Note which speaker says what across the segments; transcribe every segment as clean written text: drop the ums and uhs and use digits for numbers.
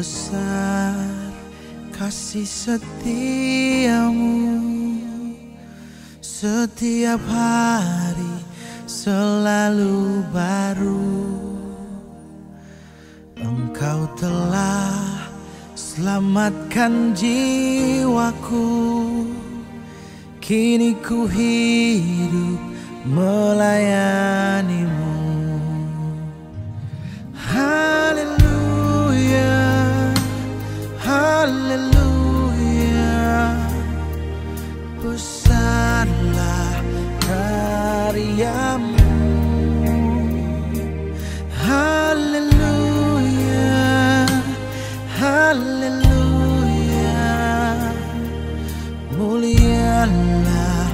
Speaker 1: besar kasih setiamu, setiap hari selalu baru. Engkau telah selamatkan jiwaku, kini ku hidup melayanimu. Haleluya, haleluya, besarlah karyamu. Haleluya, haleluya, mulialah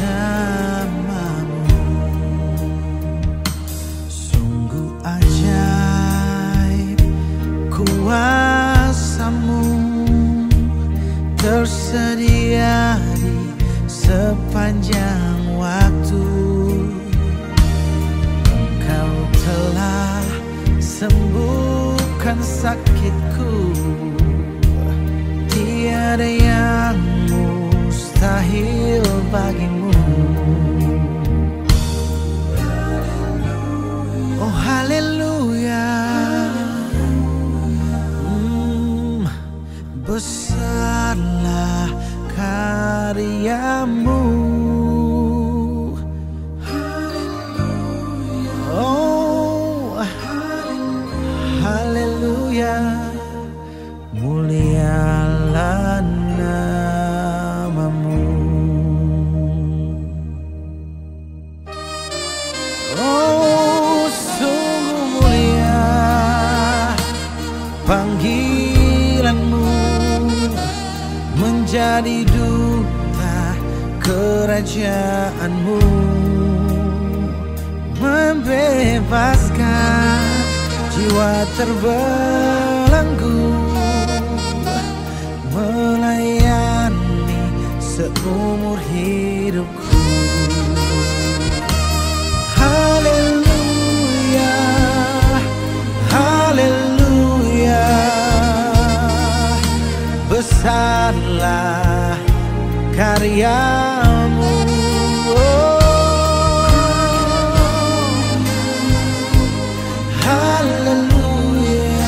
Speaker 1: namamu. Sungguh ajaib kuasamu, tersedia di sepanjang waktu. Engkau telah sembuhkan sakitku, tiada yang mustahil bagimu. Oh haleluya, besarlah karyamu. Oh haleluya, mulialah namamu. Oh sungguh mulia panggilanmu, menjadi duta kerajaanmu, membebaskan jiwa terbelenggu, melayani seumur hidupku. Haleluya, haleluya, besarlah karyamu. Haleluya,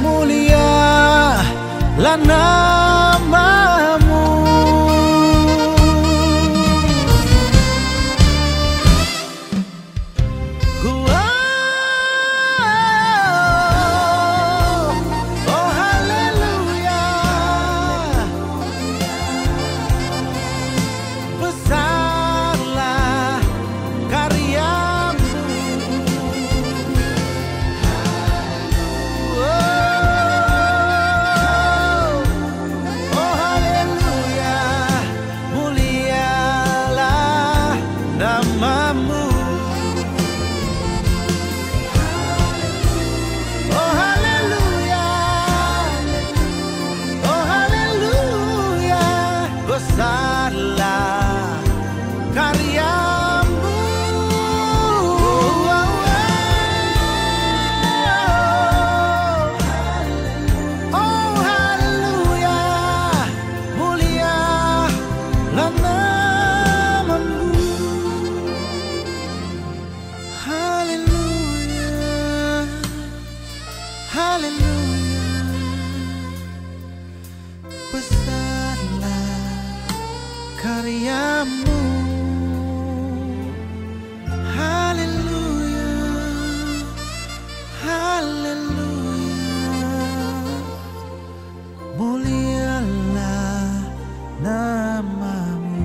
Speaker 1: mulialah namamu. Oh haleluya, besarlah karyamu. Oh haleluya, mulialah namamu. Oh haleluya, oh haleluya, besarlah karyamu. Oh haleluya, mulialah namamu. Haleluya, haleluya, besarlah karyamu. Haleluya, haleluya, mulialah namamu.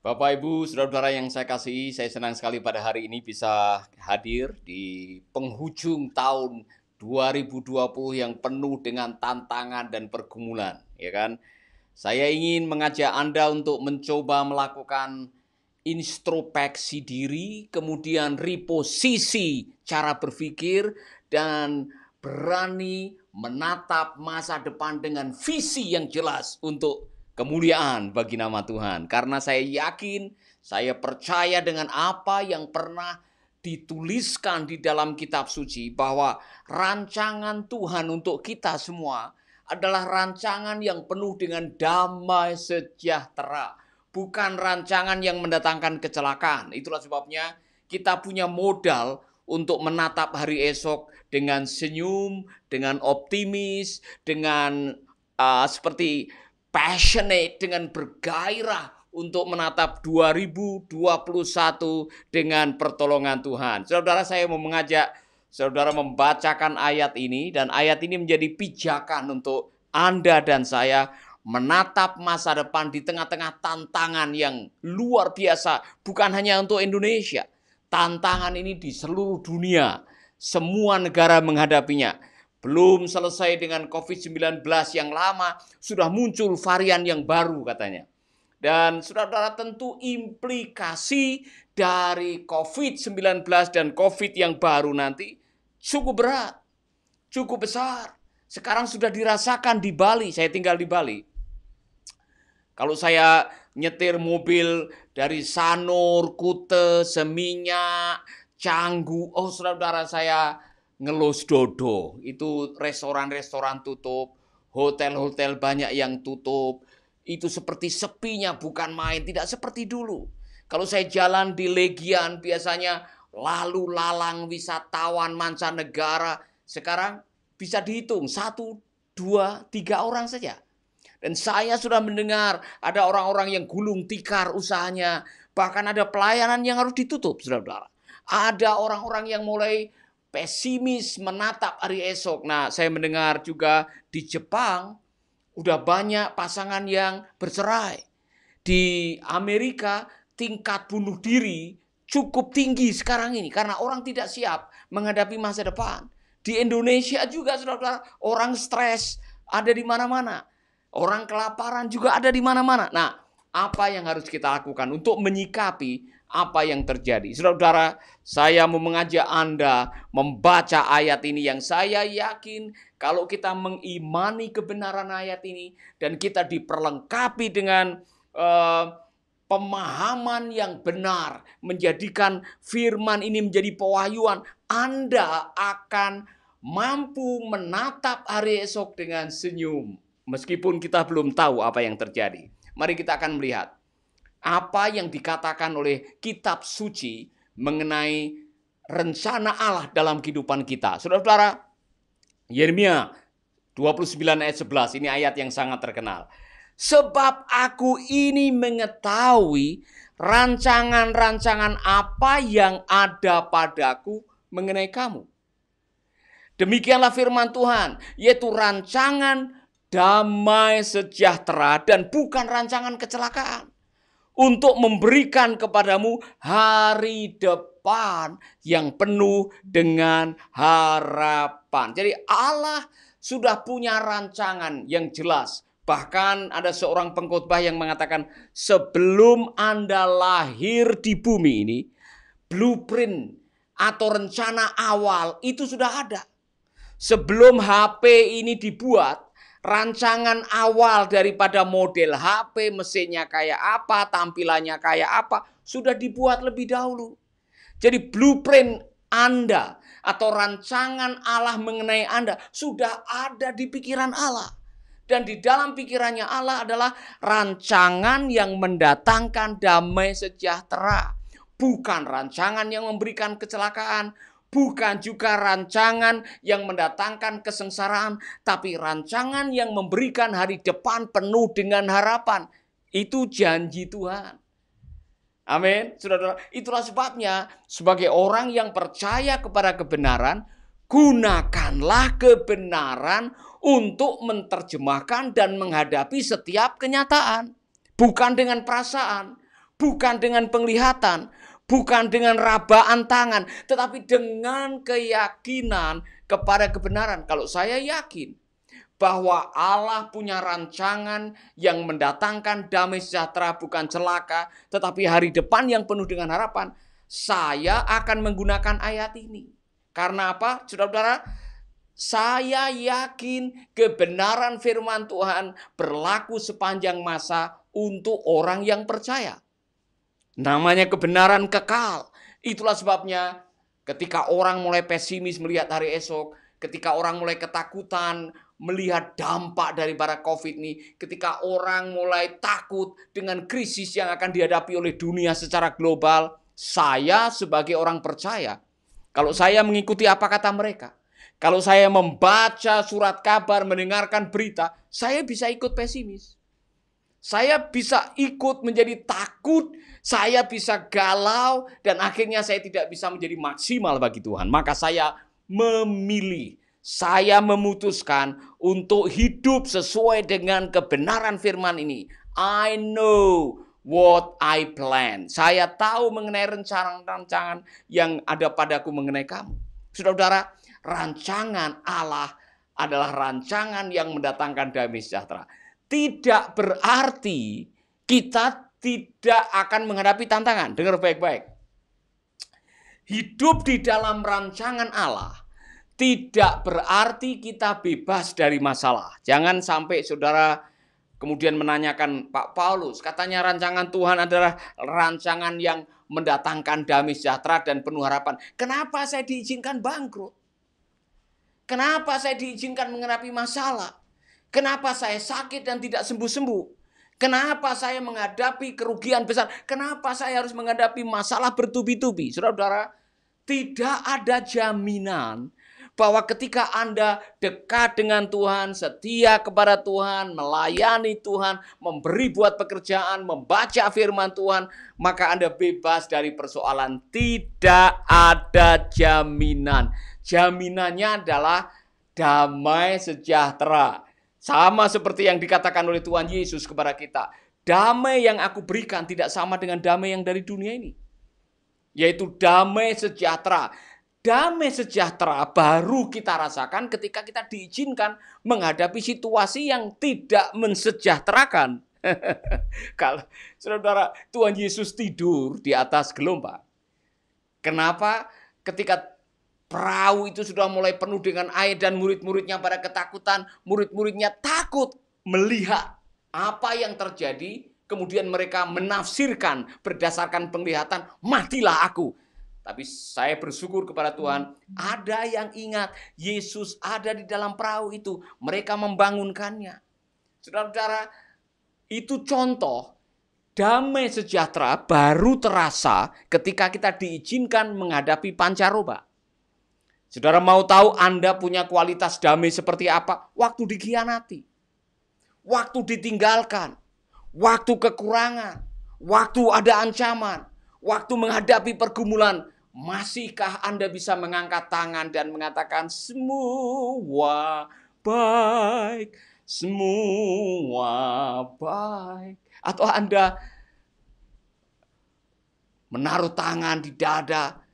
Speaker 2: Bapak, Ibu, Saudara-saudara yang saya kasihi, saya senang sekali pada hari ini bisa hadir di penghujung tahun 2020 yang penuh dengan tantangan dan pergumulan, ya kan? Saya ingin mengajak Anda untuk mencoba melakukan introspeksi diri, kemudian reposisi cara berpikir, dan berani menatap masa depan dengan visi yang jelas untuk kemuliaan bagi nama Tuhan. Karena saya yakin, saya percaya dengan apa yang pernah dituliskan di dalam kitab suci, bahwa rancangan Tuhan untuk kita semua adalah rancangan yang penuh dengan damai sejahtera, bukan rancangan yang mendatangkan kecelakaan. Itulah sebabnya kita punya modal untuk menatap hari esok dengan senyum, dengan optimis, dengan seperti passionate, dengan bergairah untuk menatap 2021 dengan pertolongan Tuhan. Saudara, saya mau mengajak saudara membacakan ayat ini, dan ayat ini menjadi pijakan untuk Anda dan saya menatap masa depan di tengah-tengah tantangan yang luar biasa, bukan hanya untuk Indonesia. Tantangan ini di seluruh dunia, semua negara menghadapinya. Belum selesai dengan COVID-19 yang lama, sudah muncul varian yang baru katanya. Dan saudara-saudara, tentu implikasi dari COVID-19 dan COVID yang baru nanti cukup berat, cukup besar. Sekarang sudah dirasakan di Bali, saya tinggal di Bali. Kalau saya nyetir mobil dari Sanur, Kute, Seminyak, Canggu, saudara-saudara, saya ngelus dodo. Itu restoran-restoran tutup, hotel-hotel banyak yang tutup. Itu seperti sepinya, bukan main, tidak seperti dulu. Kalau saya jalan di Legian, biasanya lalu lalang wisatawan mancanegara. Sekarang bisa dihitung 1, 2, 3 orang saja. Dan saya sudah mendengar ada orang-orang yang gulung tikar usahanya. Bahkan ada pelayanan yang harus ditutup, saudara-saudara. Ada orang-orang yang mulai pesimis menatap hari esok. Nah, saya mendengar juga di Jepang udah banyak pasangan yang bercerai. Di Amerika tingkat bunuh diri cukup tinggi sekarang ini karena orang tidak siap menghadapi masa depan. Di Indonesia juga, saudara-saudara, orang stres ada di mana-mana. Orang kelaparan juga ada di mana-mana. Nah, apa yang harus kita lakukan untuk menyikapi apa yang terjadi? Saudara-saudara, saya mau mengajak Anda membaca ayat ini yang saya yakin kalau kita mengimani kebenaran ayat ini dan kita diperlengkapi dengan pemahaman yang benar, menjadikan firman ini menjadi pewahyuan, Anda akan mampu menatap hari esok dengan senyum. Meskipun kita belum tahu apa yang terjadi. Mari kita akan melihat apa yang dikatakan oleh kitab suci mengenai rencana Allah dalam kehidupan kita. Saudara-saudara, Yeremia 29 ayat 11, ini ayat yang sangat terkenal. Sebab aku ini mengetahui rancangan-rancangan apa yang ada padaku mengenai kamu. Demikianlah firman Tuhan, yaitu rancangan damai sejahtera dan bukan rancangan kecelakaan. Untuk memberikan kepadamu hari depan yang penuh dengan harapan. Jadi Allah sudah punya rancangan yang jelas. Bahkan ada seorang pengkhotbah yang mengatakan, sebelum Anda lahir di bumi ini, blueprint atau rencana awal itu sudah ada. Sebelum HP ini dibuat, rancangan awal daripada model HP, mesinnya kayak apa, tampilannya kayak apa, sudah dibuat lebih dahulu. Jadi blueprint Anda atau rancangan Allah mengenai Anda sudah ada di pikiran Allah. Dan di dalam pikirannya Allah adalah rancangan yang mendatangkan damai sejahtera. Bukan rancangan yang memberikan kecelakaan. Bukan juga rancangan yang mendatangkan kesengsaraan, tapi rancangan yang memberikan hari depan penuh dengan harapan. Itu janji Tuhan. Amin. Saudara, itulah sebabnya sebagai orang yang percaya kepada kebenaran, gunakanlah kebenaran untuk menerjemahkan dan menghadapi setiap kenyataan. Bukan dengan perasaan, bukan dengan penglihatan, bukan dengan rabaan tangan, tetapi dengan keyakinan kepada kebenaran. Kalau saya yakin bahwa Allah punya rancangan yang mendatangkan damai sejahtera, bukan celaka, tetapi hari depan yang penuh dengan harapan, saya akan menggunakan ayat ini. Karena apa, saudara-saudara? Saya yakin kebenaran firman Tuhan berlaku sepanjang masa untuk orang yang percaya. Namanya kebenaran kekal. Itulah sebabnya ketika orang mulai pesimis melihat hari esok, ketika orang mulai ketakutan melihat dampak daripada COVID ini, ketika orang mulai takut dengan krisis yang akan dihadapi oleh dunia secara global, saya sebagai orang percaya, kalau saya mengikuti apa kata mereka, kalau saya membaca surat kabar, mendengarkan berita, saya bisa ikut pesimis. Saya bisa ikut menjadi takut, saya bisa galau, dan akhirnya saya tidak bisa menjadi maksimal bagi Tuhan. Maka saya memilih, saya memutuskan untuk hidup sesuai dengan kebenaran firman ini. I know what I plan. Saya tahu mengenai rancangan yang ada padaku mengenai kamu. Saudara-saudara, rancangan Allah adalah rancangan yang mendatangkan damai sejahtera. Tidak berarti kita tidak akan menghadapi tantangan. Dengar baik-baik. Hidup di dalam rancangan Allah tidak berarti kita bebas dari masalah. Jangan sampai saudara kemudian menanyakan, Pak Paulus, katanya rancangan Tuhan adalah rancangan yang mendatangkan damai sejahtera dan penuh harapan. Kenapa saya diizinkan bangkrut? Kenapa saya diizinkan menghadapi masalah? Kenapa saya sakit dan tidak sembuh-sembuh? Kenapa saya menghadapi kerugian besar? Kenapa saya harus menghadapi masalah bertubi-tubi? Saudara-saudara, tidak ada jaminan bahwa ketika Anda dekat dengan Tuhan, setia kepada Tuhan, melayani Tuhan, memberi buat pekerjaan, membaca firman Tuhan, maka Anda bebas dari persoalan. Tidak ada jaminan. Jaminannya adalah damai sejahtera. Sama seperti yang dikatakan oleh Tuhan Yesus kepada kita. Damai yang aku berikan tidak sama dengan damai yang dari dunia ini. Yaitu damai sejahtera. Damai sejahtera baru kita rasakan ketika kita diizinkan menghadapi situasi yang tidak mensejahterakan. Kalau saudara, Tuhan Yesus tidur di atas gelombang. Kenapa? Ketika perahu itu sudah mulai penuh dengan air dan murid-muridnya pada ketakutan, murid-muridnya takut melihat apa yang terjadi, kemudian mereka menafsirkan berdasarkan penglihatan, matilah aku. Tapi saya bersyukur kepada Tuhan, ada yang ingat Yesus ada di dalam perahu itu, mereka membangunkannya. Saudara-saudara, itu contoh damai sejahtera baru terasa ketika kita diizinkan menghadapi pancaroba. Saudara mau tahu Anda punya kualitas damai seperti apa? Waktu dikhianati, waktu ditinggalkan, waktu kekurangan, waktu ada ancaman, waktu menghadapi pergumulan. Masihkah Anda bisa mengangkat tangan dan mengatakan semua baik, semua baik? Atau Anda menaruh tangan di dada,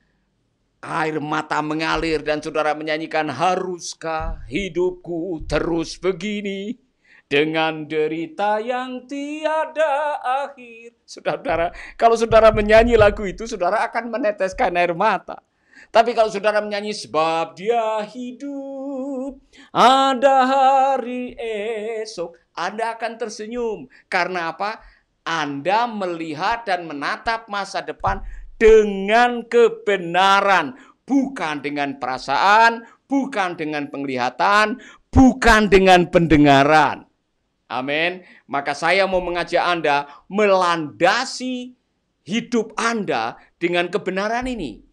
Speaker 2: air mata mengalir dan saudara menyanyikan, haruskah hidupku terus begini dengan derita yang tiada akhir. Saudara, kalau saudara menyanyi lagu itu, saudara akan meneteskan air mata. Tapi kalau saudara menyanyi sebab dia hidup, ada hari esok, Anda akan tersenyum. Karena apa? Anda melihat dan menatap masa depan dengan kebenaran, bukan dengan perasaan, bukan dengan penglihatan, bukan dengan pendengaran. Amin. Maka saya mau mengajak Anda melandasi hidup Anda dengan kebenaran ini.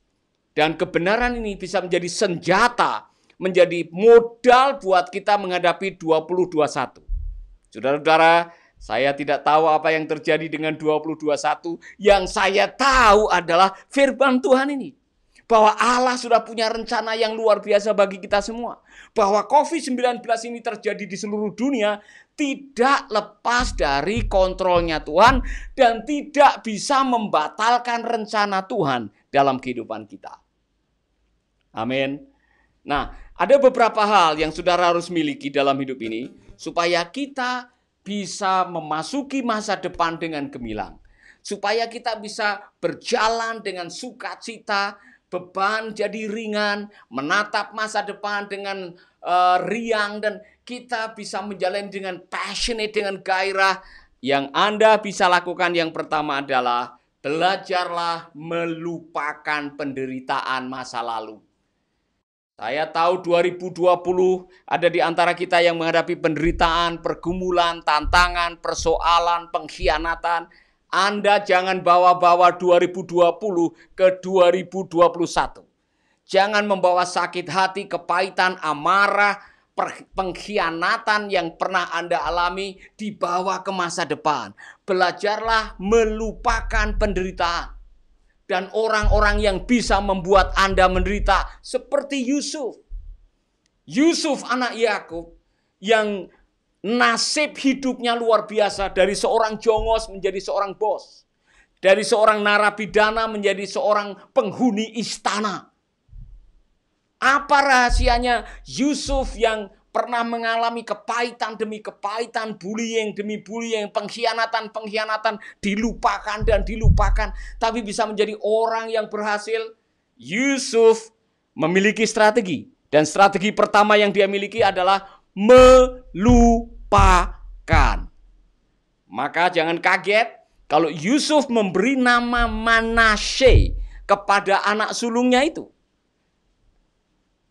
Speaker 2: Dan kebenaran ini bisa menjadi senjata, menjadi modal buat kita menghadapi 2021. Saudara-saudara, saya tidak tahu apa yang terjadi dengan 2021. Yang saya tahu adalah firman Tuhan ini. Bahwa Allah sudah punya rencana yang luar biasa bagi kita semua. Bahwa COVID-19 ini terjadi di seluruh dunia tidak lepas dari kontrolnya Tuhan dan tidak bisa membatalkan rencana Tuhan dalam kehidupan kita. Amin. Nah, Ada beberapa hal yang saudara harus miliki dalam hidup ini supaya kita bisa memasuki masa depan dengan gemilang. Supaya kita bisa berjalan dengan sukacita, beban jadi ringan, menatap masa depan dengan riang, dan kita bisa menjalani dengan passionate, dengan gairah. Yang Anda bisa lakukan yang pertama adalah belajarlah melupakan penderitaan masa lalu. Saya tahu 2020 ada di antara kita yang menghadapi penderitaan, pergumulan, tantangan, persoalan, pengkhianatan. Anda jangan bawa-bawa 2020 ke 2021. Jangan membawa sakit hati, kepahitan, amarah, pengkhianatan yang pernah Anda alami dibawa ke masa depan. Belajarlah melupakan penderitaan. Dan orang-orang yang bisa membuat Anda menderita seperti Yusuf. Yusuf anak Yakub yang nasib hidupnya luar biasa, dari seorang jongos menjadi seorang bos. Dari seorang narapidana menjadi seorang penghuni istana. Apa rahasianya Yusuf yang pernah mengalami kepahitan demi kepahitan, bullying demi bullying, pengkhianatan dilupakan dan dilupakan, tapi bisa menjadi orang yang berhasil? Yusuf memiliki strategi, dan strategi pertama yang dia miliki adalah melupakan. Maka jangan kaget kalau Yusuf memberi nama Manasye kepada anak sulungnya itu.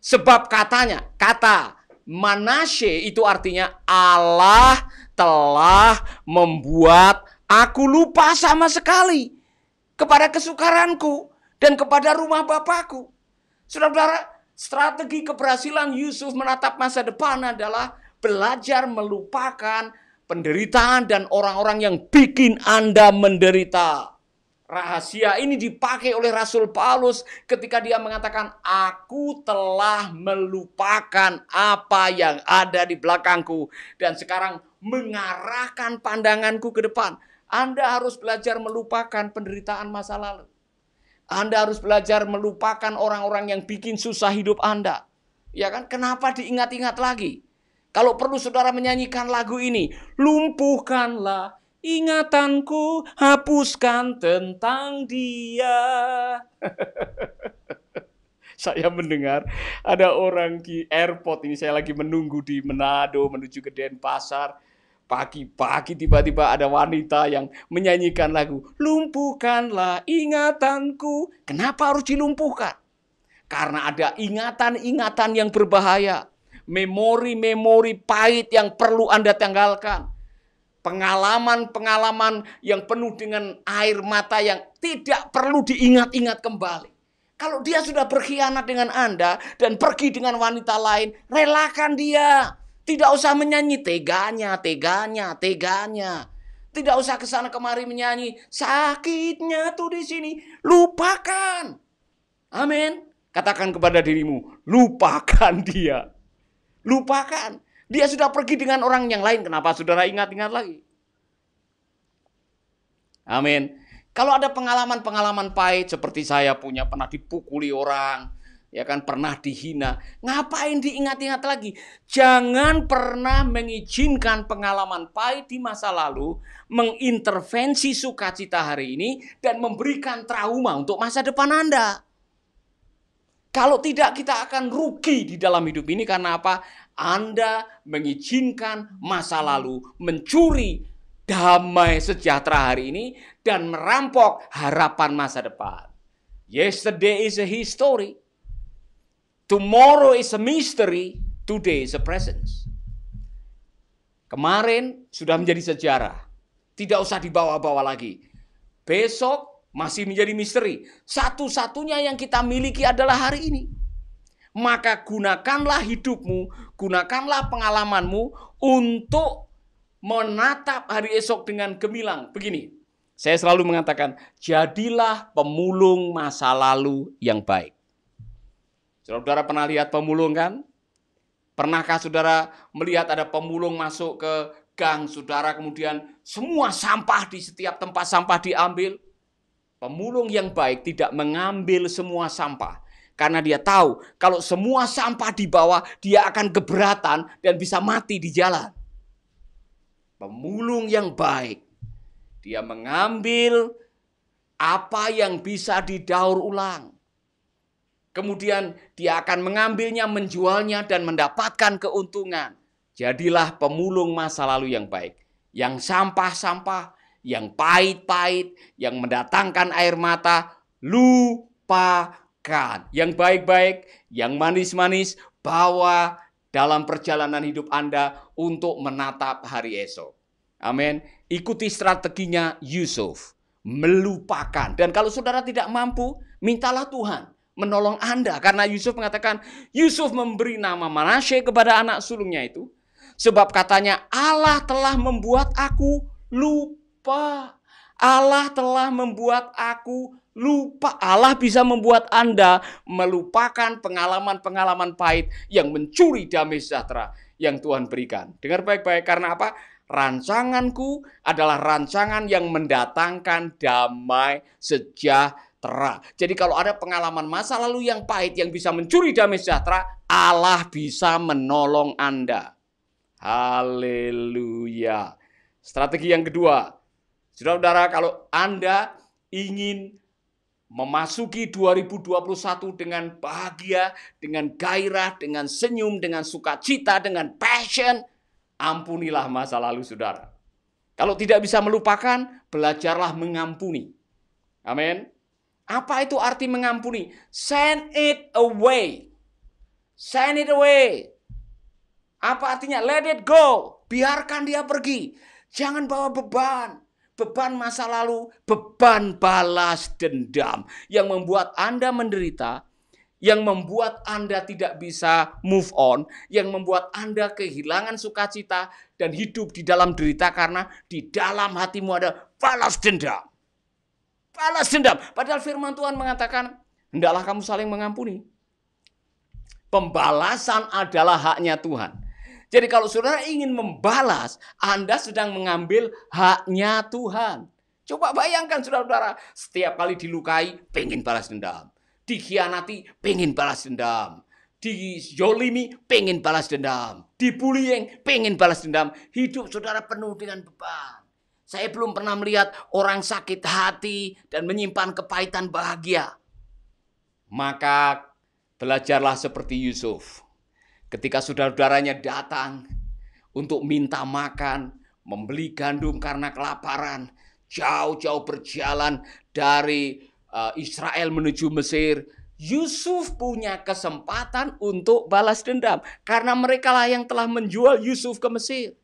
Speaker 2: Sebab kata Manasye itu artinya Allah telah membuat aku lupa sama sekali kepada kesukaranku dan kepada rumah bapakku. Saudara-saudara, strategi keberhasilan Yusuf menatap masa depan adalah belajar melupakan penderitaan dan orang-orang yang bikin Anda menderita. Rahasia ini dipakai oleh Rasul Paulus ketika dia mengatakan, aku telah melupakan apa yang ada di belakangku dan sekarang mengarahkan pandanganku ke depan. Anda harus belajar melupakan penderitaan masa lalu. Anda harus belajar melupakan orang-orang yang bikin susah hidup Anda. Ya kan? Kenapa diingat-ingat lagi? Kalau perlu saudara menyanyikan lagu ini, lumpuhkanlah ingatanku, hapuskan tentang dia. Saya mendengar ada orang di airport ini, saya lagi menunggu di Manado menuju ke Denpasar. Pagi-pagi tiba-tiba ada wanita yang menyanyikan lagu, lumpuhkanlah ingatanku. Kenapa harus dilumpuhkan? Karena ada ingatan-ingatan yang berbahaya. Memori-memori pahit yang perlu Anda tanggalkan. Pengalaman-pengalaman yang penuh dengan air mata yang tidak perlu diingat-ingat kembali. Kalau dia sudah berkhianat dengan Anda dan pergi dengan wanita lain, relakan dia. Tidak usah menyanyi teganya. Tidak usah kesana kemari menyanyi sakitnya tuh di sini. Lupakan. Amin. Katakan kepada dirimu, lupakan dia. Lupakan. Dia sudah pergi dengan orang yang lain. Kenapa saudara ingat-ingat lagi? Amin. Kalau ada pengalaman-pengalaman pahit seperti saya punya, pernah dipukuli orang, ya kan, pernah dihina, ngapain diingat-ingat lagi? Jangan pernah mengizinkan pengalaman pahit di masa lalu mengintervensi sukacita hari ini dan memberikan trauma untuk masa depan Anda. Kalau tidak, kita akan rugi di dalam hidup ini. Karena apa? Anda mengizinkan masa lalu mencuri damai sejahtera hari ini dan merampok harapan masa depan. Yesterday is a history. Tomorrow is a mystery. Today is a presence. Kemarin sudah menjadi sejarah. Tidak usah dibawa-bawa lagi. Besok masih menjadi misteri. Satu-satunya yang kita miliki adalah hari ini. Maka gunakanlah hidupmu, gunakanlah pengalamanmu untuk menatap hari esok dengan gemilang. Begini, saya selalu mengatakan, jadilah pemulung masa lalu yang baik. Saudara pernah lihat pemulung kan? Pernahkah saudara melihat ada pemulung masuk ke gang saudara, kemudian semua sampah di setiap tempat sampah diambil? Pemulung yang baik tidak mengambil semua sampah. Karena dia tahu kalau semua sampah di bawah, dia akan keberatan dan bisa mati di jalan. Pemulung yang baik, dia mengambil apa yang bisa didaur ulang. Kemudian dia akan mengambilnya, menjualnya, dan mendapatkan keuntungan. Jadilah pemulung masa lalu yang baik. Yang sampah-sampah, yang pahit-pahit, yang mendatangkan air mata, lupakan. Yang baik-baik, yang manis-manis, bawa dalam perjalanan hidup Anda untuk menatap hari esok. Amin. Ikuti strateginya Yusuf. Melupakan. Dan kalau saudara tidak mampu, mintalah Tuhan menolong Anda. Karena Yusuf mengatakan, Yusuf memberi nama Manasye kepada anak sulungnya itu. Sebab katanya, Allah telah membuat aku lupa. Allah telah membuat aku lupa. Allah bisa membuat Anda melupakan pengalaman-pengalaman pahit yang mencuri damai sejahtera yang Tuhan berikan. Dengar baik-baik, karena apa? Rancanganku adalah rancangan yang mendatangkan damai sejahtera. Jadi kalau ada pengalaman masa lalu yang pahit yang bisa mencuri damai sejahtera, Allah bisa menolong Anda. Haleluya. Strategi yang kedua, saudara-saudara, kalau Anda ingin memasuki 2021 dengan bahagia, dengan gairah, dengan senyum, dengan sukacita, dengan passion, ampunilah masa lalu saudara. Kalau tidak bisa melupakan, belajarlah mengampuni. Amin. Apa itu arti mengampuni? Send it away. Send it away. Apa artinya? Let it go. Biarkan dia pergi. Jangan bawa beban. Beban masa lalu, beban balas dendam yang membuat Anda menderita, yang membuat Anda tidak bisa move on, yang membuat Anda kehilangan sukacita dan hidup di dalam derita karena di dalam hatimu ada balas dendam. Balas dendam. Padahal firman Tuhan mengatakan, hendaklah kamu saling mengampuni. Pembalasan adalah haknya Tuhan. Jadi kalau saudara ingin membalas, Anda sedang mengambil haknya Tuhan. Coba bayangkan saudara-saudara, setiap kali dilukai, pengen balas dendam. Dikhianati, pengen balas dendam. Dijolimi, pengen balas dendam. Dibullying, pengen balas dendam. Hidup saudara penuh dengan beban. Saya belum pernah melihat orang sakit hati dan menyimpan kepahitan bahagia. Maka belajarlah seperti Yusuf. Ketika saudara-saudaranya datang untuk minta makan, membeli gandum karena kelaparan, jauh-jauh berjalan dari Israel menuju Mesir, Yusuf punya kesempatan untuk balas dendam. Karena merekalah yang telah menjual Yusuf ke Mesir.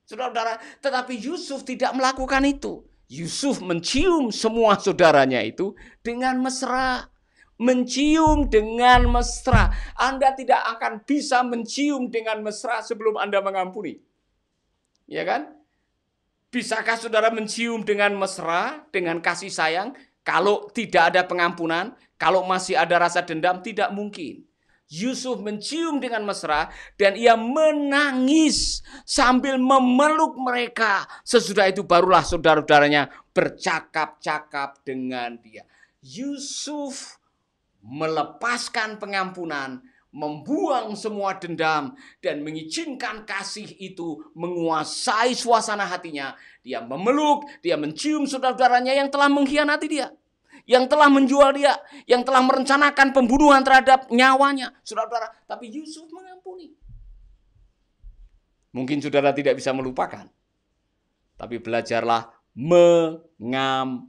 Speaker 2: Saudara-saudara, tetapi Yusuf tidak melakukan itu. Yusuf mencium semua saudaranya itu dengan mesra. Mencium dengan mesra. Anda tidak akan bisa mencium dengan mesra sebelum Anda mengampuni. Ya kan? Bisakah saudara mencium dengan mesra, dengan kasih sayang, kalau tidak ada pengampunan, kalau masih ada rasa dendam? Tidak mungkin. Yusuf mencium dengan mesra dan ia menangis sambil memeluk mereka. Sesudah itu barulah saudara-saudaranya bercakap-cakap dengan dia. Yusuf melepaskan pengampunan, membuang semua dendam, dan mengizinkan kasih itu menguasai suasana hatinya. Dia memeluk, dia mencium saudara-saudaranya yang telah mengkhianati dia, yang telah menjual dia, yang telah merencanakan pembunuhan terhadap nyawanya. Saudara-saudara, tapi Yusuf mengampuni. Mungkin saudara tidak bisa melupakan, tapi belajarlah mengampuni.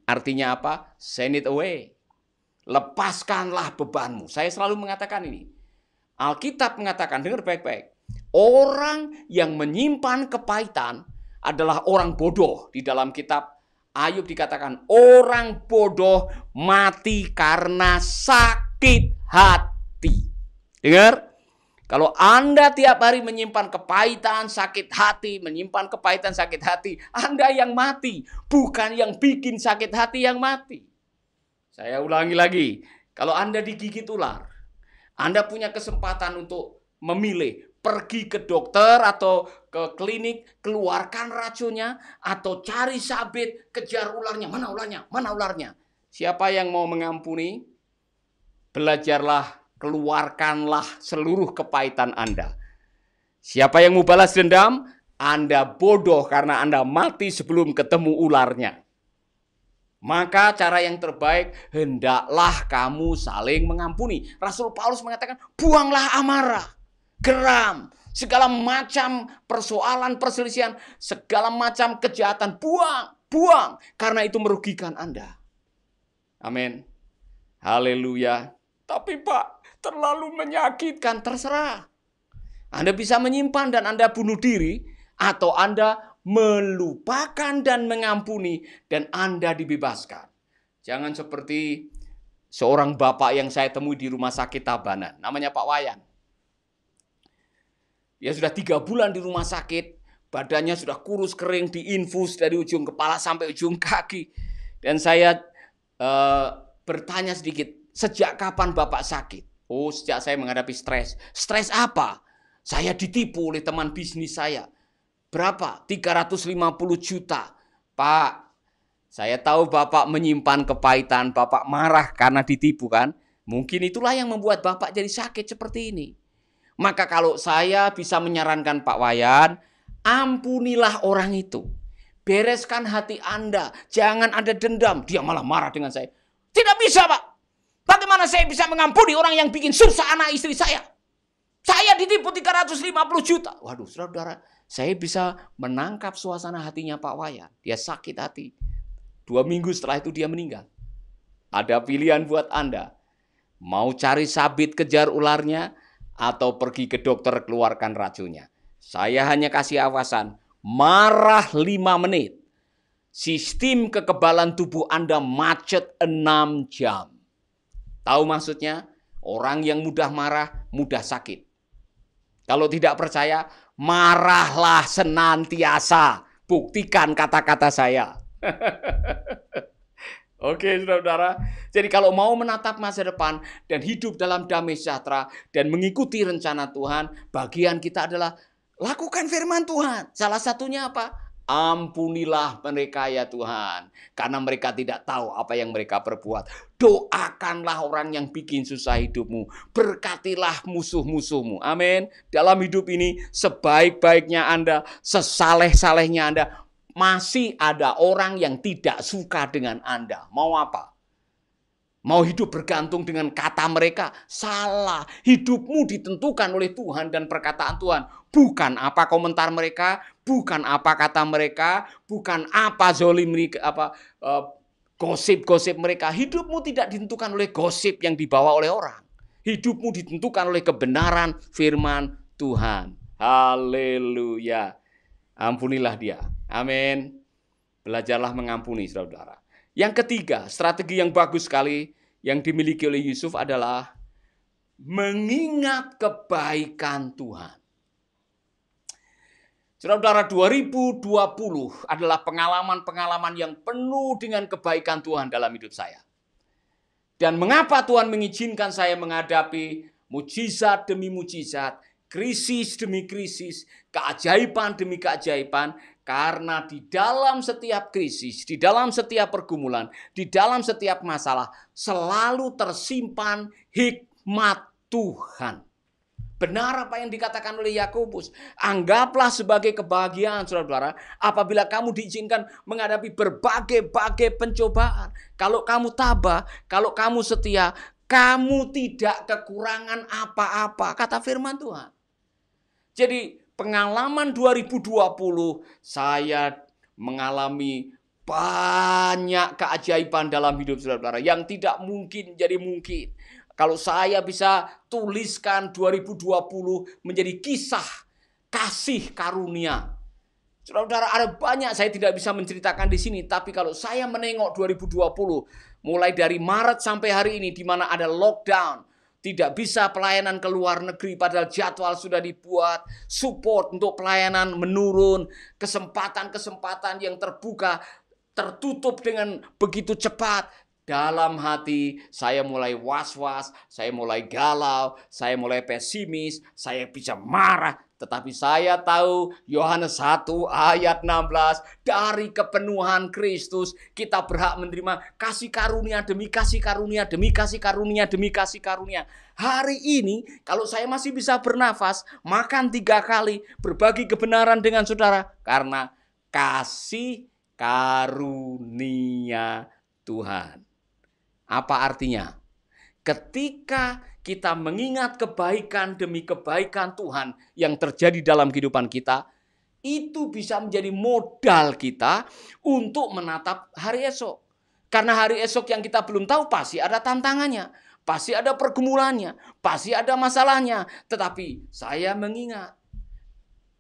Speaker 2: Artinya apa? Send it away. Lepaskanlah bebanmu. Saya selalu mengatakan ini. Alkitab mengatakan, dengar baik-baik. Orang yang menyimpan kepahitan adalah orang bodoh. Di dalam kitab Ayub dikatakan, orang bodoh mati karena sakit hati. Dengar? Kalau Anda tiap hari menyimpan kepahitan, sakit hati, menyimpan kepahitan, sakit hati, Anda yang mati. Bukan yang bikin sakit hati yang mati. Saya ulangi lagi, kalau Anda digigit ular, Anda punya kesempatan untuk memilih pergi ke dokter atau ke klinik, keluarkan racunnya, atau cari sabit, kejar ularnya. Mana ularnya? Mana ularnya? Siapa yang mau mengampuni? Belajarlah, keluarkanlah seluruh kepahitan Anda. Siapa yang mau balas dendam? Anda bodoh karena Anda mati sebelum ketemu ularnya. Maka cara yang terbaik, hendaklah kamu saling mengampuni. Rasul Paulus mengatakan, buanglah amarah, geram, segala macam persoalan, perselisihan, segala macam kejahatan, buang, karena itu merugikan Anda. Amin. Haleluya. Tapi Pak, terlalu menyakitkan, terserah. Anda bisa menyimpan dan Anda bunuh diri, atau Anda melupakan dan mengampuni dan Anda dibebaskan. Jangan seperti seorang bapak yang saya temui di rumah sakit Tabanan, namanya Pak Wayan. Dia sudah 3 bulan di rumah sakit, badannya sudah kurus kering, diinfus dari ujung kepala sampai ujung kaki. Dan saya bertanya sedikit, sejak kapan Bapak sakit? Oh, sejak saya menghadapi stres. Stres apa? Saya ditipu oleh teman bisnis saya. Berapa? 350 juta. Pak, saya tahu Bapak menyimpan kepahitan, Bapak marah karena ditipu kan? Mungkin itulah yang membuat Bapak jadi sakit seperti ini. Maka kalau saya bisa menyarankan Pak Wayan, ampunilah orang itu. Bereskan hati Anda, jangan ada dendam. Dia malah marah dengan saya. Tidak bisa, Pak. Bagaimana saya bisa mengampuni orang yang bikin susah anak istri saya? Saya ditipu 350 juta. Waduh, saudara, saya bisa menangkap suasana hatinya Pak Wayan. Dia sakit hati. 2 minggu setelah itu dia meninggal. Ada pilihan buat Anda. Mau cari sabit kejar ularnya, atau pergi ke dokter keluarkan racunnya. Saya hanya kasih awasan, marah 5 menit. Sistem kekebalan tubuh Anda macet 6 jam. Tahu maksudnya? Orang yang mudah marah, mudah sakit. Kalau tidak percaya, marahlah senantiasa. Buktikan kata-kata saya. Oke, saudara-saudara. Jadi kalau mau menatap masa depan dan hidup dalam damai sejahtera dan mengikuti rencana Tuhan, bagian kita adalah lakukan firman Tuhan. Salah satunya apa? Ampunilah mereka ya Tuhan, karena mereka tidak tahu apa yang mereka perbuat. Doakanlah orang yang bikin susah hidupmu. Berkatilah musuh-musuhmu. Amin. Dalam hidup ini, sebaik-baiknya Anda, sesaleh-salehnya Anda, masih ada orang yang tidak suka dengan Anda. Mau apa? Mau hidup bergantung dengan kata mereka? Salah. Hidupmu ditentukan oleh Tuhan dan perkataan Tuhan. Bukan apa komentar mereka, bukan apa kata mereka, bukan apa zolim mereka, gosip-gosip mereka. Hidupmu tidak ditentukan oleh gosip yang dibawa oleh orang. Hidupmu ditentukan oleh kebenaran firman Tuhan. Haleluya. Ampunilah dia. Amin. Belajarlah mengampuni, saudara. Yang ketiga, strategi yang bagus sekali yang dimiliki oleh Yusuf adalah mengingat kebaikan Tuhan. Saudara, 2020 adalah pengalaman-pengalaman yang penuh dengan kebaikan Tuhan dalam hidup saya. Dan mengapa Tuhan mengizinkan saya menghadapi mujizat demi mujizat, krisis demi krisis, keajaiban demi keajaiban? Karena di dalam setiap krisis, di dalam setiap pergumulan, di dalam setiap masalah, selalu tersimpan hikmat Tuhan. Benar apa yang dikatakan oleh Yakobus. Anggaplah sebagai kebahagiaan, saudara-saudara, apabila kamu diizinkan menghadapi berbagai-bagai pencobaan. Kalau kamu tabah, kalau kamu setia, kamu tidak kekurangan apa-apa, kata firman Tuhan. Jadi pengalaman 2020, saya mengalami banyak keajaiban dalam hidup saudara-saudara yang tidak mungkin jadi mungkin. Kalau saya bisa tuliskan 2020 menjadi kisah kasih karunia. Saudara-saudara, ada banyak saya tidak bisa menceritakan di sini, tapi kalau saya menengok 2020 mulai dari Maret sampai hari ini di mana ada lockdown, tidak bisa pelayanan ke luar negeri padahal jadwal sudah dibuat, support untuk pelayanan menurun, kesempatan-kesempatan yang terbuka tertutup dengan begitu cepat. Dalam hati saya mulai was-was, saya mulai galau, saya mulai pesimis, saya bisa marah. Tetapi saya tahu Yohanes 1 ayat 16, dari kepenuhan Kristus kita berhak menerima kasih karunia demi kasih karunia, demi kasih karunia, demi kasih karunia. Hari ini kalau saya masih bisa bernafas, makan 3 kali, berbagi kebenaran dengan saudara, karena kasih karunia Tuhan. Apa artinya? Ketika kita mengingat kebaikan demi kebaikan Tuhan yang terjadi dalam kehidupan kita, itu bisa menjadi modal kita untuk menatap hari esok. Karena hari esok yang kita belum tahu pasti ada tantangannya, pasti ada pergumulannya, pasti ada masalahnya. Tetapi saya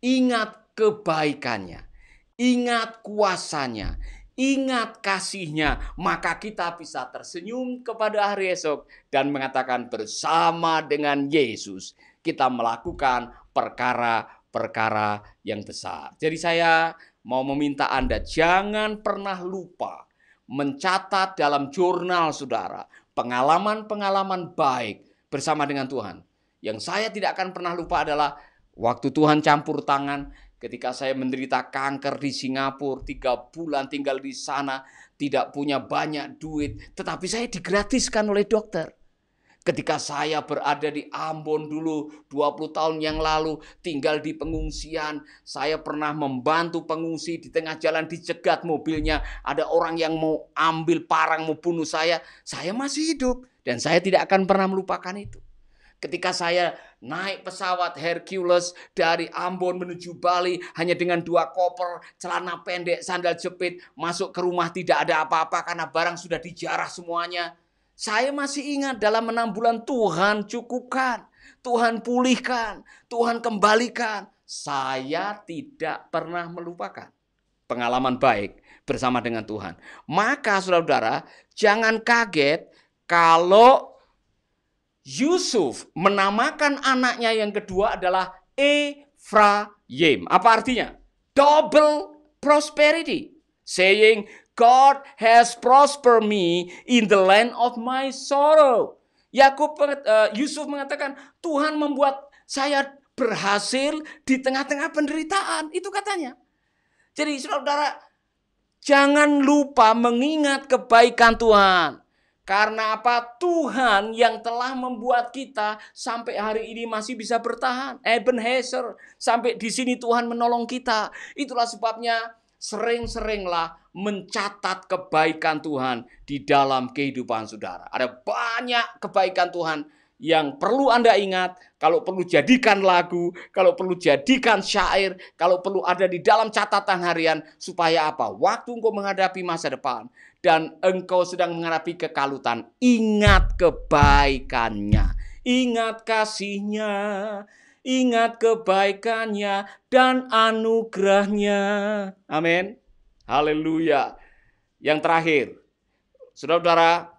Speaker 2: ingat kebaikannya, ingat kuasanya, ingat kasihnya, maka kita bisa tersenyum kepada hari esok dan mengatakan bersama dengan Yesus kita melakukan perkara-perkara yang besar. Jadi saya mau meminta Anda jangan pernah lupa mencatat dalam jurnal saudara pengalaman-pengalaman baik bersama dengan Tuhan. Yang saya tidak akan pernah lupa adalah waktu Tuhan campur tangan ketika saya menderita kanker di Singapura, 3 bulan tinggal di sana, tidak punya banyak duit, tetapi saya digratiskan oleh dokter. Ketika saya berada di Ambon dulu, 20 tahun yang lalu, tinggal di pengungsian, saya pernah membantu pengungsi di tengah jalan dicegat mobilnya, ada orang yang mau ambil parang, mau bunuh saya masih hidup, dan saya tidak akan pernah melupakan itu. Ketika saya naik pesawat Hercules dari Ambon menuju Bali hanya dengan 2 koper, celana pendek, sandal jepit, masuk ke rumah tidak ada apa-apa karena barang sudah dijarah semuanya. Saya masih ingat dalam 6 bulan Tuhan cukupkan, Tuhan pulihkan, Tuhan kembalikan. Saya tidak pernah melupakan pengalaman baik bersama dengan Tuhan. Maka saudara-saudara, jangan kaget kalau Yusuf menamakan anaknya yang kedua adalah Efraim. Apa artinya? Double prosperity. Saying, God has prospered me in the land of my sorrow. Yusuf mengatakan, Tuhan membuat saya berhasil di tengah-tengah penderitaan. Itu katanya. Jadi saudara, jangan lupa mengingat kebaikan Tuhan. Karena apa? Tuhan yang telah membuat kita sampai hari ini masih bisa bertahan. Ebenezer, sampai di sini Tuhan menolong kita. Itulah sebabnya sering-seringlah mencatat kebaikan Tuhan di dalam kehidupan saudara. Ada banyak kebaikan Tuhan yang perlu Anda ingat, kalau perlu jadikan lagu, kalau perlu jadikan syair, kalau perlu ada di dalam catatan harian, supaya apa? Waktu engkau menghadapi masa depan dan engkau sedang menghadapi kekalutan, ingat kebaikannya, ingat kasihnya, ingat kebaikannya dan anugerahnya. Amin. Haleluya. Yang terakhir, saudara-saudara,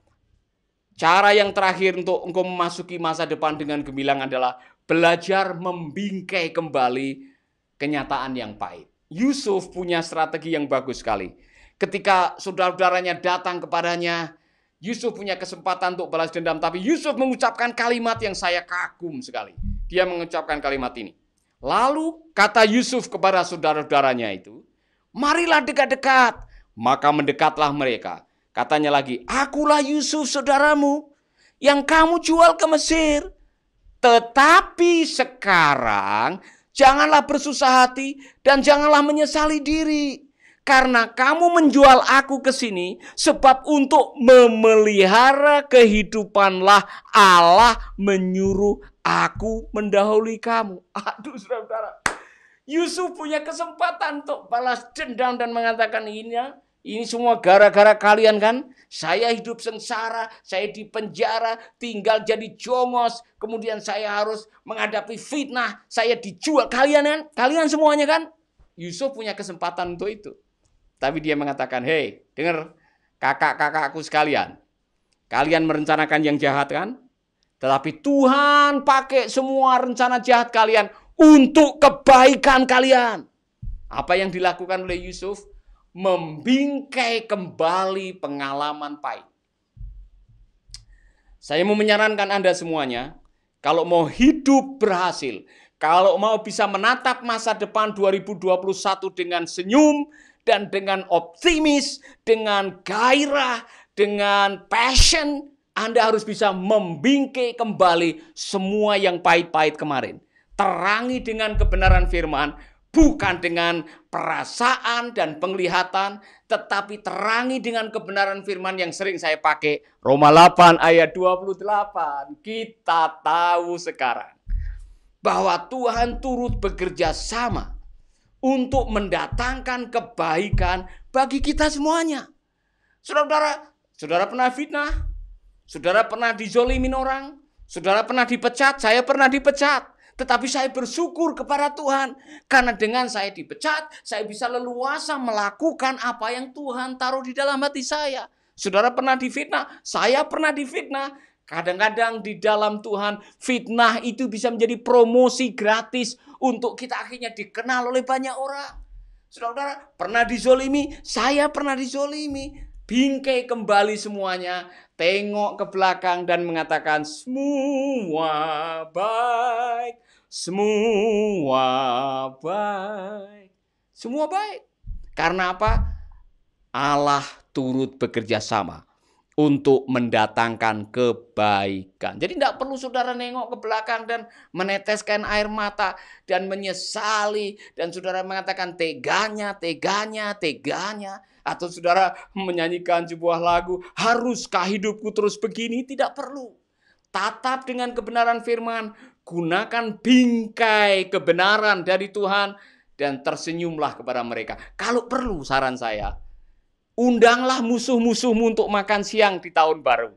Speaker 2: cara yang terakhir untuk engkau memasuki masa depan dengan gemilang adalah belajar membingkai kembali kenyataan yang pahit. Yusuf punya strategi yang bagus sekali. Ketika saudara-saudaranya datang kepadanya, Yusuf punya kesempatan untuk balas dendam. Tapi Yusuf mengucapkan kalimat yang saya kagum sekali. Dia mengucapkan kalimat ini. Lalu kata Yusuf kepada saudara-saudaranya itu, marilah dekat-dekat. Maka mendekatlah mereka. Katanya lagi, akulah Yusuf saudaramu yang kamu jual ke Mesir. Tetapi sekarang janganlah bersusah hati dan janganlah menyesali diri. Karena kamu menjual aku ke sini sebab untuk memelihara kehidupanlah Allah menyuruh aku mendahului kamu. Aduh saudara-saudara. Yusuf punya kesempatan untuk balas dendam dan mengatakan ini semua gara-gara kalian kan? Saya hidup sengsara, saya di penjara, tinggal jadi jongos, kemudian saya harus menghadapi fitnah, saya dijual kalian kan? Kalian semuanya kan? Yusuf punya kesempatan untuk itu. Tapi dia mengatakan, hei, dengar kakak-kakakku sekalian. Kalian merencanakan yang jahat kan? Tetapi Tuhan pakai semua rencana jahat kalian untuk kebaikan kalian. Apa yang dilakukan oleh Yusuf? Membingkai kembali pengalaman pahit. Saya mau menyarankan Anda semuanya, kalau mau hidup berhasil, kalau mau bisa menatap masa depan 2021 dengan senyum dan dengan optimis, dengan gairah, dengan passion, Anda harus bisa membingkai kembali semua yang pahit-pahit kemarin. Terangi dengan kebenaran firman, bukan dengan perasaan dan penglihatan, tetapi terangi dengan kebenaran firman yang sering saya pakai. Roma 8 ayat 28. Kita tahu sekarang bahwa Tuhan turut bekerja sama untuk mendatangkan kebaikan bagi kita semuanya. Saudara pernah fitnah? Saudara pernah dizolimin orang? Saudara pernah dipecat? Saya pernah dipecat. Tetapi saya bersyukur kepada Tuhan. Karena dengan saya dipecat, saya bisa leluasa melakukan apa yang Tuhan taruh di dalam hati saya. Saudara pernah difitnah? Saya pernah difitnah. Kadang-kadang di dalam Tuhan, fitnah itu bisa menjadi promosi gratis untuk kita akhirnya dikenal oleh banyak orang. Saudara pernah dizolimi? Saya pernah dizolimi. Bingkai kembali semuanya. Tengok ke belakang dan mengatakan semua baik. Semua baik. Semua baik. Karena apa? Allah turut bekerja sama untuk mendatangkan kebaikan. Jadi tidak perlu saudara nengok ke belakang dan meneteskan air mata dan menyesali. Dan saudara mengatakan teganya. Atau saudara menyanyikan sebuah lagu, haruskah hidupku terus begini? Tidak perlu. Tatap dengan kebenaran firman. Gunakan bingkai kebenaran dari Tuhan dan tersenyumlah kepada mereka. Kalau perlu saran saya, undanglah musuh-musuhmu untuk makan siang di tahun baru.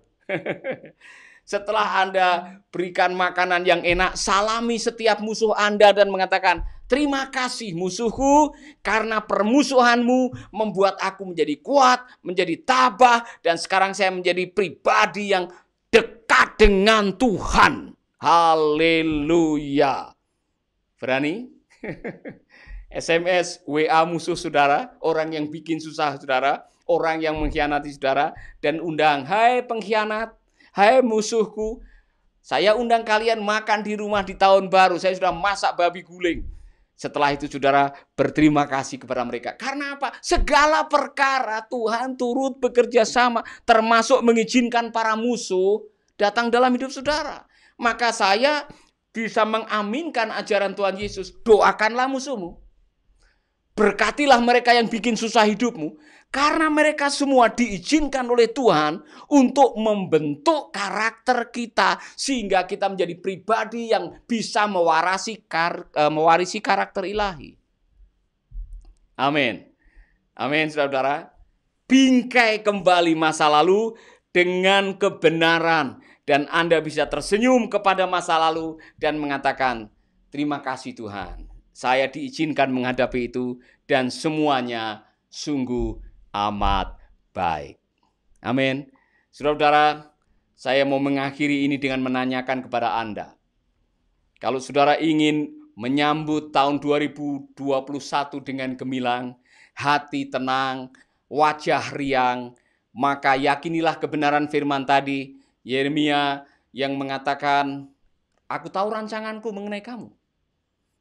Speaker 2: Setelah Anda berikan makanan yang enak, salami setiap musuh Anda dan mengatakan, terima kasih musuhku karena permusuhanmu membuat aku menjadi kuat, menjadi tabah, dan sekarang saya menjadi pribadi yang dekat dengan Tuhan. Haleluya. Berani? SMS, WA musuh saudara, orang yang bikin susah saudara, orang yang mengkhianati saudara, dan undang, hai pengkhianat, hai musuhku, saya undang kalian makan di rumah di tahun baru, saya sudah masak babi guling. Setelah itu saudara berterima kasih kepada mereka. Karena apa? Segala perkara Tuhan turut bekerja sama, termasuk mengizinkan para musuh datang dalam hidup saudara. Maka saya bisa mengaminkan ajaran Tuhan Yesus, doakanlah musuhmu. Berkatilah mereka yang bikin susah hidupmu. Karena mereka semua diizinkan oleh Tuhan untuk membentuk karakter kita. Sehingga kita menjadi pribadi yang bisa mewarisi karakter ilahi. Amin. Amin saudara-saudara. Bingkai kembali masa lalu dengan kebenaran. Dan Anda bisa tersenyum kepada masa lalu dan mengatakan, terima kasih Tuhan. Saya diizinkan menghadapi itu dan semuanya sungguh amat baik. Amin. Saudara-saudara, saya mau mengakhiri ini dengan menanyakan kepada Anda. Kalau saudara ingin menyambut tahun 2021 dengan gemilang, hati tenang, wajah riang, maka yakinilah kebenaran firman tadi, Yeremia yang mengatakan, aku tahu rancanganku mengenai kamu.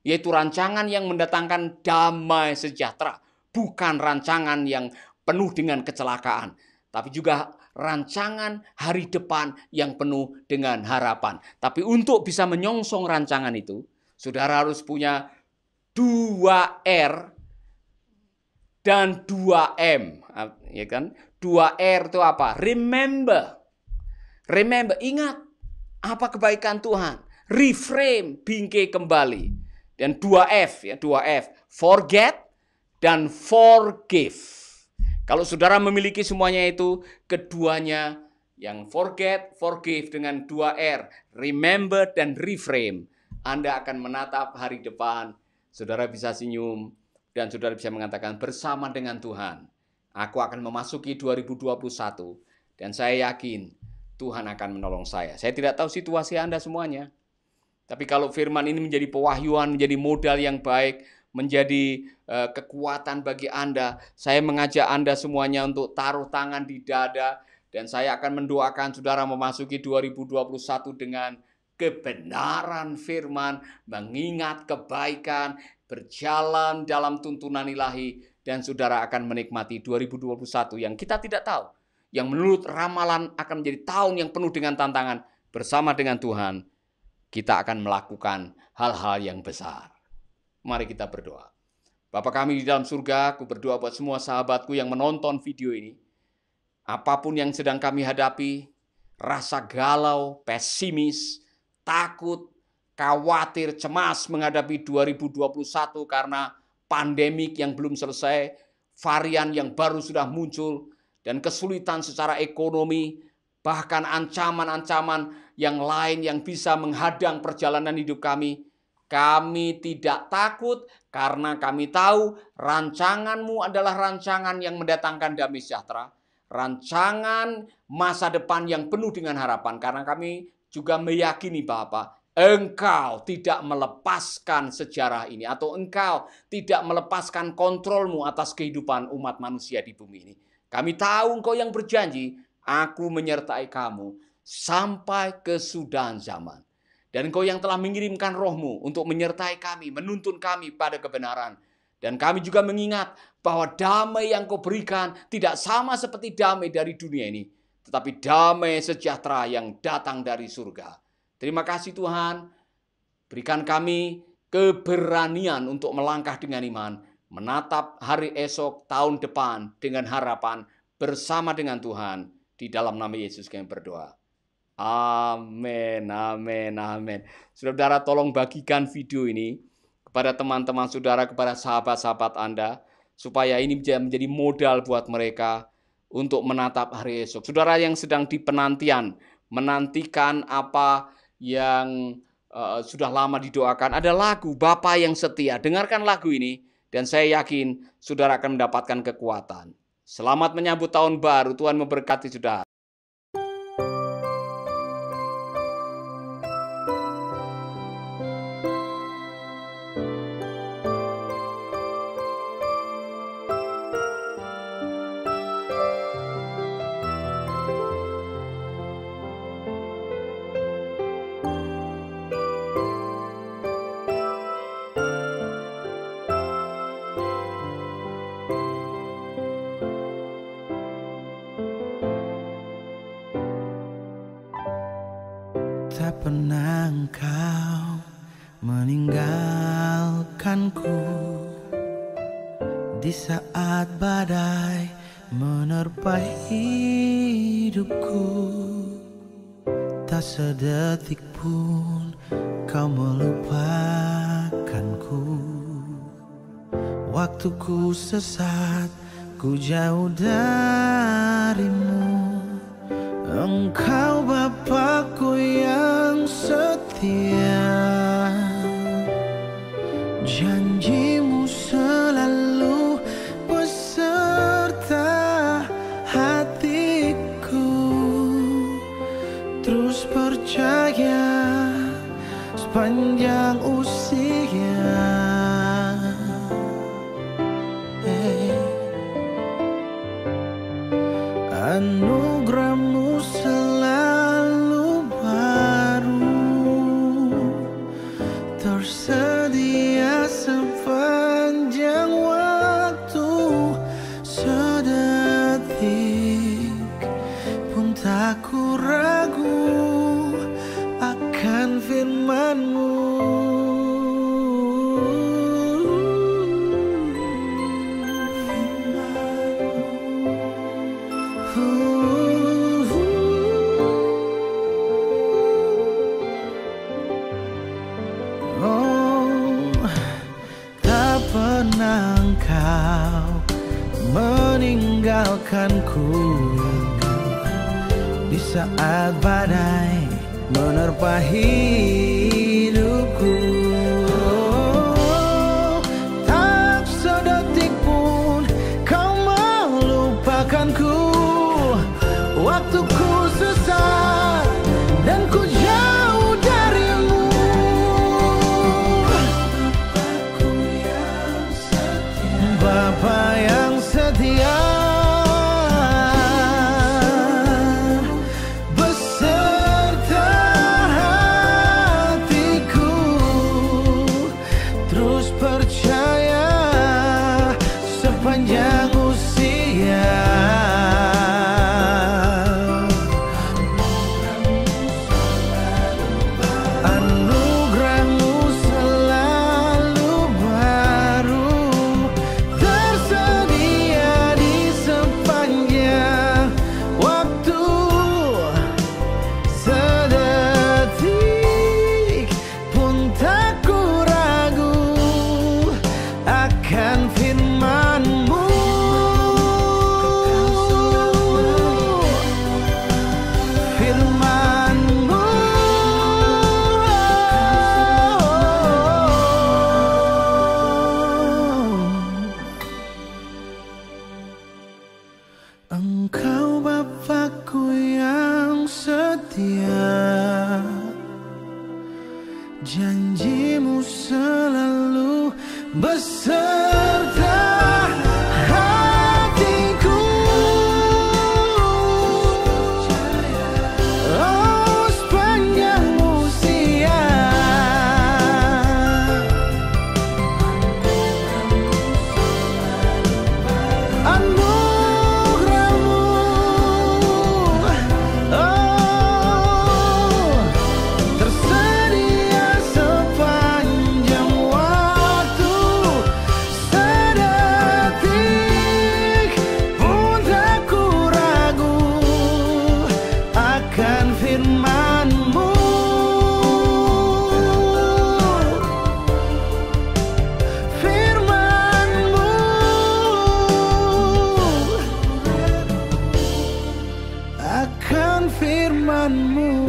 Speaker 2: Yaitu rancangan yang mendatangkan damai sejahtera. Bukan rancangan yang penuh dengan kecelakaan. Tapi juga rancangan hari depan yang penuh dengan harapan. Tapi untuk bisa menyongsong rancangan itu, saudara harus punya 2R dan 2M. Ya kan? 2R itu apa? Remember, ingat apa kebaikan Tuhan. Reframe, bingkai kembali. Dan 2F, forget dan forgive. Kalau saudara memiliki semuanya itu, keduanya yang forget, forgive dengan 2R, remember dan reframe, Anda akan menatap hari depan. Saudara bisa senyum dan saudara bisa mengatakan bersama dengan Tuhan, aku akan memasuki 2021 dan saya yakin Tuhan akan menolong saya. Saya tidak tahu situasi Anda semuanya. Tapi kalau firman ini menjadi pewahyuan, menjadi modal yang baik, menjadi kekuatan bagi Anda, saya mengajak Anda semuanya untuk taruh tangan di dada Dan saya akan mendoakan saudara memasuki 2021 dengan kebenaran firman, mengingat kebaikan, berjalan dalam tuntunan ilahi, dan saudara akan menikmati 2021 yang kita tidak tahu, yang menurut ramalan akan menjadi tahun yang penuh dengan tantangan. Bersama dengan Tuhan, kita akan melakukan hal-hal yang besar. Mari kita berdoa. Bapa kami di dalam surga, aku berdoa buat semua sahabatku yang menonton video ini. Apapun yang sedang kami hadapi, rasa galau, pesimis, takut, khawatir, cemas menghadapi 2021 karena pandemik yang belum selesai, varian yang baru sudah muncul, dan kesulitan secara ekonomi, bahkan ancaman-ancaman yang lain yang bisa menghadang perjalanan hidup kami. Kami tidak takut karena kami tahu rancangan-Mu adalah rancangan yang mendatangkan damai sejahtera. Rancangan masa depan yang penuh dengan harapan. Karena kami juga meyakini Bapa, Engkau tidak melepaskan sejarah ini. Atau Engkau tidak melepaskan kontrol-Mu atas kehidupan umat manusia di bumi ini. Kami tahu Engkau yang berjanji, aku menyertai kamu sampai kesudahan zaman. Dan Engkau yang telah mengirimkan Roh-Mu untuk menyertai kami, menuntun kami pada kebenaran. Dan kami juga mengingat bahwa damai yang Kau berikan tidak sama seperti damai dari dunia ini, tetapi damai sejahtera yang datang dari surga. Terima kasih Tuhan, berikan kami keberanian untuk melangkah dengan iman, menatap hari esok, tahun depan dengan harapan bersama dengan Tuhan. Di dalam nama Yesus kami berdoa. Amin, amin, amin. Saudara, tolong bagikan video ini kepada teman-teman saudara, kepada sahabat-sahabat Anda, supaya ini menjadi modal buat mereka untuk menatap hari esok. Saudara yang sedang di penantian, menantikan apa yang sudah lama didoakan, ada lagu Bapa yang Setia. Dengarkan lagu ini, dan saya yakin saudara akan mendapatkan kekuatan. Selamat menyambut tahun baru, Tuhan memberkati saudara.
Speaker 1: Tak pernah Engkau meninggalkanku di saat badai menerpa hidupku. Tak sedetik pun Kau melupakanku. Waktu ku sesat, ku jauh darimu. Engkau Bapakku yang setia, janji-Mu selalu beserta hatiku. Terus percaya sepanjang usia. Anugerah-Mu selalu baru, tersedia sepanjang waktu. Sedetik pun tak ku ragu akan firman-Mu. Engkau meninggalkanku di saat badai menerpa hidupku. Tak sedetik pun Kau melupakanku. Waktu ku sesat dan ku jauh darimu. Bapa yang setia, Janjimu selalu beserta hatiku. Oh, sepanjang usia anugerahmu, oh, tersedia sepanjang waktu. Sedetik pun tak ku ragu akan firman-Mu. Firman-Mu akan firman-Mu.